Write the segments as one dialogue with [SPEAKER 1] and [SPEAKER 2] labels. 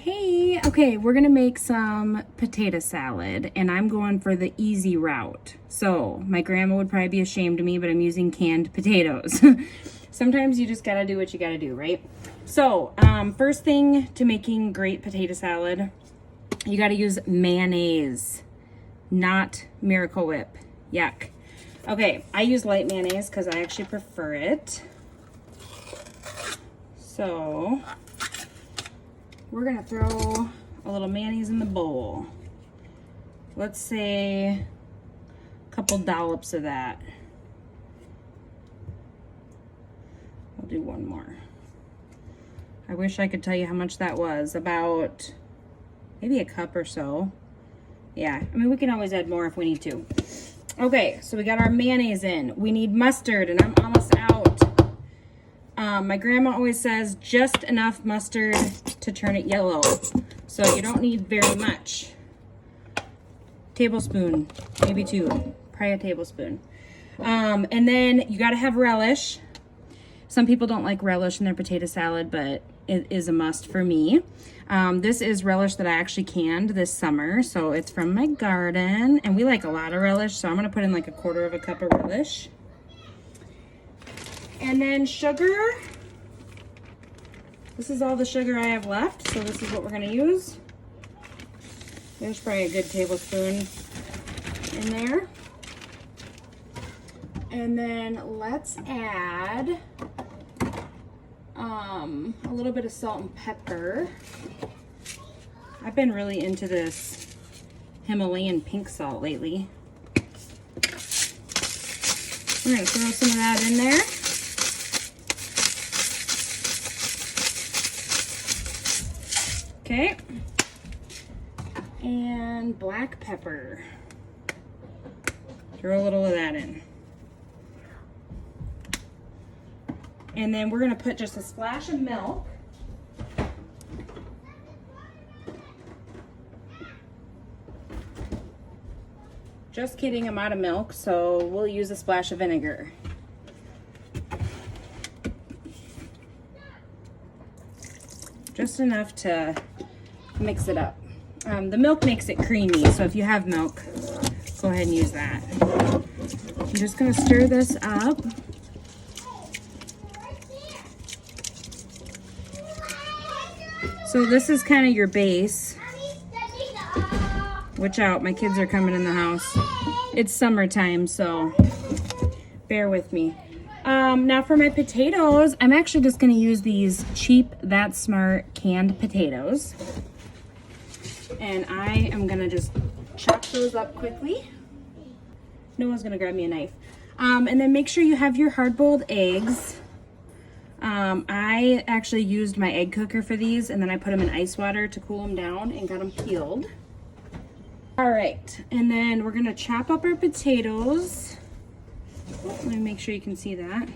[SPEAKER 1] Hey, okay, we're gonna make some potato salad and I'm going for the easy route. So, my grandma would probably be ashamed of me, but I'm using canned potatoes. Sometimes you just gotta do what you gotta do, right? So, first thing to making great potato salad, you gotta use mayonnaise, not Miracle Whip. Yuck. Okay, I use light mayonnaise because I actually prefer it. So, we're gonna throw a little mayonnaise in the bowl. Let's say a couple dollops of that. I'll do one more. I wish I could tell you how much that was. About maybe a cup or so. Yeah, I mean, we can always add more if we need to. Okay, so we got our mayonnaise in. We need mustard, and I'm almost out. My grandma always says just enough mustard to turn it yellow. So you don't need very much. Tablespoon, maybe two, probably a tablespoon. And then you gotta have relish. Some people don't like relish in their potato salad, but it is a must for me. This is relish that I actually canned this summer, so it's from my garden, and we like a lot of relish, so I'm gonna put in like a quarter of a cup of relish. And then sugar. This is all the sugar I have left, so this is what we're gonna use. There's probably a good tablespoon in there. And then let's add a little bit of salt and pepper. I've been really into this Himalayan pink salt lately. We're gonna throw some of that in there. Okay. And black pepper. Throw a little of that in. And then we're gonna put just a splash of milk. Just kidding, I'm out of milk, so we'll use a splash of vinegar. Just enough to mix it up. The milk makes it creamy, so if you have milk, go ahead and use that. I'm just gonna stir this up. So this is kind of your base. Watch out, my kids are coming in the house. It's summertime, so bear with me. Now for my potatoes, I'm actually just gonna use these cheap That's Smart canned potatoes. And I am gonna just chop those up quickly. No one's gonna grab me a knife. And then make sure you have your hard-boiled eggs. I actually used my egg cooker for these, and then I put them in ice water to cool them down and got them peeled. All right, and then we're gonna chop up our potatoes. Oh, let me make sure you can see that.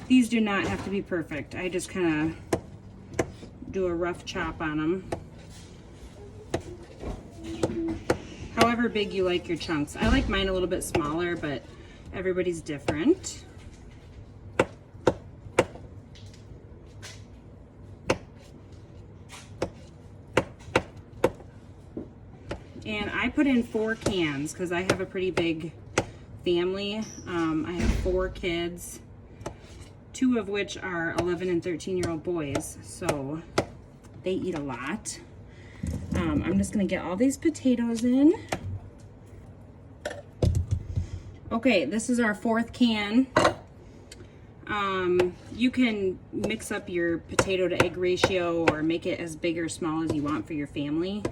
[SPEAKER 1] These do not have to be perfect. I just kind of do a rough chop on them. However big you like your chunks. I like mine a little bit smaller, but everybody's different. And I put in 4 cans because I have a pretty big family. I have 4 kids, 2 of which are 11 and 13-year-old boys, so they eat a lot. I'm just gonna get all these potatoes in. Okay, this is our 4th can. You can mix up your potato to egg ratio or make it as big or small as you want for your family.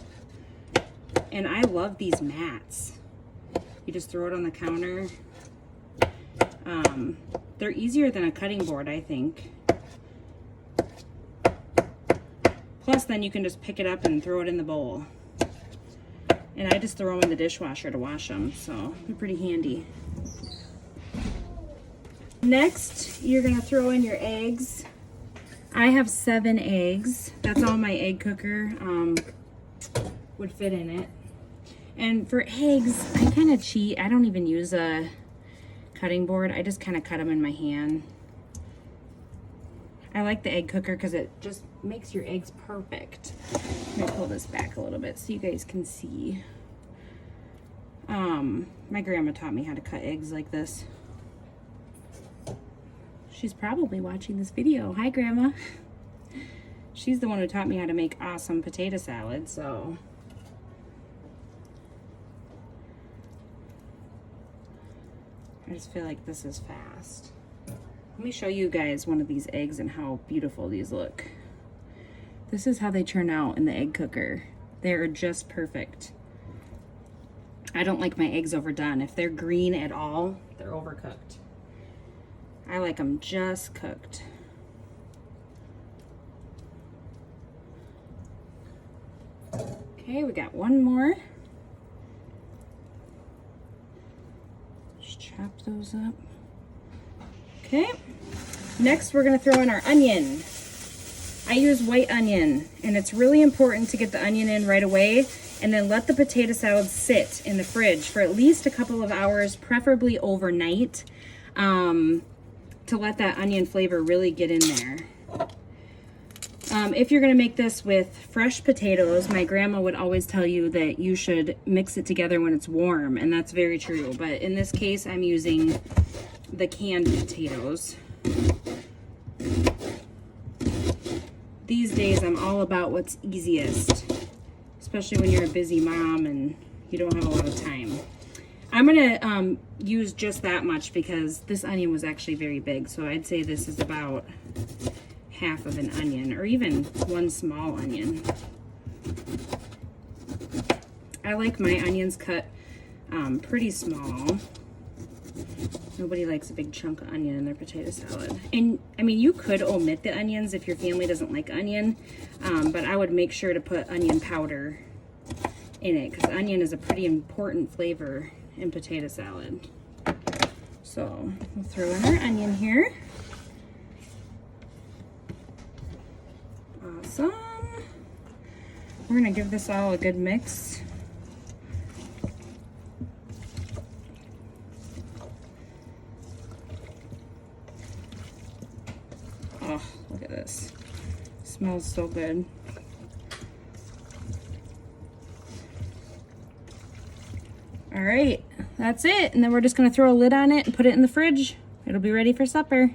[SPEAKER 1] And I love these mats. You just throw it on the counter. They're easier than a cutting board, I think. Plus, then you can just pick it up and throw it in the bowl. And I just throw them in the dishwasher to wash them, so they're pretty handy. Next, you're gonna throw in your eggs. I have 7 eggs. That's all my egg cooker would fit in it. And for eggs, I kind of cheat. I don't even use a cutting board. I just kind of cut them in my hand. I like the egg cooker because it just makes your eggs perfect. Let me pull this back a little bit so you guys can see. My grandma taught me how to cut eggs like this. She's probably watching this video. Hi, Grandma. She's the one who taught me how to make awesome potato salad, so. I just feel like this is fast. Let me show you guys one of these eggs and how beautiful these look. This is how they turn out in the egg cooker. They're just perfect. I don't like my eggs overdone. If they're green at all, they're overcooked. I like them just cooked. Okay, we got one more. Just chop those up. Okay, next we're gonna throw in our onion. I use white onion, and it's really important to get the onion in right away and then let the potato salad sit in the fridge for at least a couple of hours, preferably overnight, to let that onion flavor really get in there. If you're gonna make this with fresh potatoes, my grandma would always tell you that you should mix it together when it's warm, and that's very true. But in this case, I'm using the canned potatoes. These days, I'm all about what's easiest, especially when you're a busy mom and you don't have a lot of time. I'm gonna use just that much because this onion was actually very big, so I'd say this is about half of an onion, or even one small onion. I like my onions cut pretty small. Nobody likes a big chunk of onion in their potato salad. And I mean, you could omit the onions if your family doesn't like onion, but I would make sure to put onion powder in it because onion is a pretty important flavor in potato salad. So we'll throw in our onion here. Awesome. We're gonna give this all a good mix. Oh, look at this. Smells so good. All right, that's it. And then we're just gonna throw a lid on it and put it in the fridge. It'll be ready for supper.